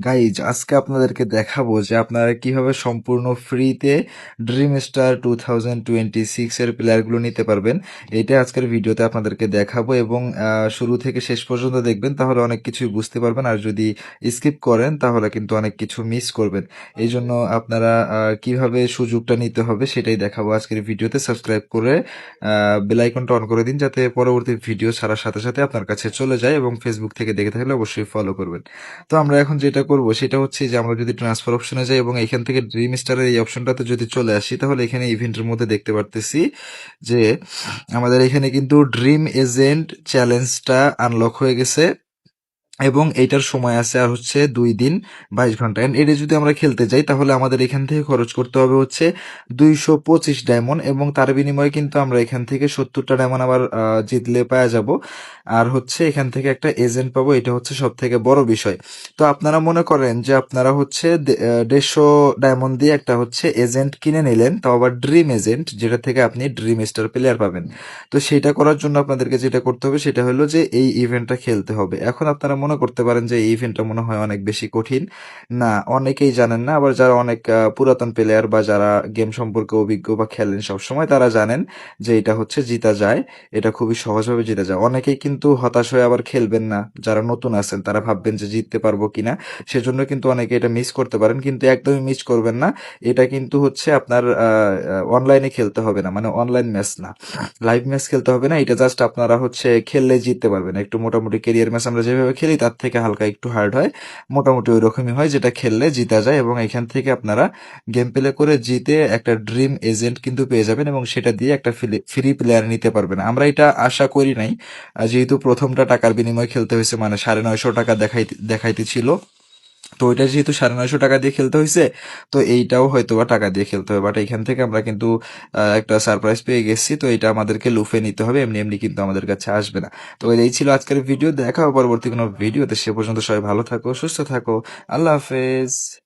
Guys আজকে আপনাদেরকে দেখাবো যে আপনারা কিভাবে সম্পূর্ণ ফ্রিতে ড্রিম স্টার 2026 এর প্লেয়ারগুলো নিতে পারবেন। এটা আজকের ভিডিওতে আপনাদেরকে দেখাবো এবং শুরু থেকে শেষ পর্যন্ত দেখবেন, তাহলে অনেক কিছুই বুঝতে পারবেন। আর যদি স্কিপ করেন তাহলে কিন্তু অনেক কিছু মিস করবেন। এই জন্য আপনারা কিভাবে সুযোগটা নিতে হবে সেটাই দেখাবো আজকের ভিডিওতে। সাবস্ক্রাইব করে বেল আইকনটা অন করে দিন, যাতে পরবর্তী ভিডিও ছাড়ার সাথে সাথে আপনার কাছে চলে যায়। এবং ফেসবুক থেকে দেখে থাকলে অবশ্যই ফলো করবেন। তো আমরা এখন যেটা করব সেটা হচ্ছে যে আমরা যদি ট্রান্সফার অপশনে যাই এবং এখান থেকে ড্রিম স্টারের এই অপশনটাতে যদি চলে আসি, তাহলে এখানে ইভেন্টের মধ্যে দেখতে পারতেছি যে আমাদের এখানে কিন্তু ড্রিম এজেন্ট চ্যালেঞ্জটা আনলক হয়ে গেছে এবং এইটার সময় আছে আর হচ্ছে 2 দিন 22 ঘন্টা। এন্ড এটা যদি আমরা খেলতে যাই তাহলে আমাদের এখান থেকে খরচ করতে হবে হচ্ছে 225 ডায়মন্ড, এবং তার বিনিময়ে কিন্তু আমরা এখান থেকে 70টা ডায়মন্ড আবার জিতলে পাওয়া যাব। আর হচ্ছে এখান থেকে একটা এজেন্ট পাবো, এটা হচ্ছে সব থেকে বড় বিষয়। তো আপনারা মনে করেন যে আপনারা হচ্ছে 150 ডায়মন্ড দিয়ে একটা হচ্ছে এজেন্ট কিনে নিলেন, তাও আবার ড্রিম এজেন্ট, যেটা থেকে আপনি ড্রিম স্টার প্লেয়ার পাবেন। তো সেটা করার জন্য আপনাদেরকে যেটা করতে হবে সেটা হলো যে এই ইভেন্টটা খেলতে হবে। এখন আপনারা মনে করতে পারেন যে এই ইভেন্টটা মনে হয় অনেক বেশি কঠিন। না, অনেকেই জানেন না। আবার যারা অনেক পুরাতন প্লেয়ার বা যারা গেম সম্পর্কে অভিজ্ঞ বা খেলেন সবসময়, তারা জানেন যে এটা হচ্ছে জিতা যায়, এটা খুবই সহজভাবে জিতা যায়। অনেকেই কিন্তু হতাশ হয়ে আবার খেলবেন না, যারা নতুন আছেন তারা ভাববেন যে জিততে পারবো কিনা, সেজন্য কিন্তু অনেকে এটা মিস করতে পারেন। কিন্তু একদমই মিস করবেন না। এটা কিন্তু হচ্ছে আপনার অনলাইনে খেলতে হবে না, মানে অনলাইন ম্যাচ না, লাইভ ম্যাচ খেলতে হবে না। এটা জাস্ট আপনারা হচ্ছে খেললে জিততে পারবেন। একটু মোটামুটি কেরিয়ার ম্যাচ আমরা যেভাবে খেলি তার থেকে হালকা একটু হার্ড হয়, মোটামুটি ওই রকমই হয়, যেটা খেললে জিতা যায়। এবং এখান থেকে আপনারা গেম প্লে করে জিতে একটা ড্রিম এজেন্ট কিন্তু পেয়ে যাবেন এবং সেটা দিয়ে একটা ফ্রি প্লেয়ার নিতে পারবেন। আমরা এটা আশা করি নাই, যেহেতু প্রথমটা টাকার বিনিময়ে খেলতে হয়েছে, মানে 950 টাকা দেখাইতে ছিল। তো ওইটা যেহেতু 950 টাকা দিয়ে খেলতে হয়েছে, তো এইটাও হয়তো বা টাকা দিয়ে খেলতে হবে। বাট এখান থেকে আমরা কিন্তু একটা সারপ্রাইজ পেয়ে গেছি। তো এটা আমাদেরকে লুফে নিতে হবে, এমনি এমনি কিন্তু আমাদের কাছে আসবে না। তো এই ছিল আজকের ভিডিও। দেখা হবে পরবর্তী কোনো ভিডিওতে। সে পর্যন্ত সবাই ভালো থাকো, সুস্থ থাকো। আল্লাহ হাফেজ।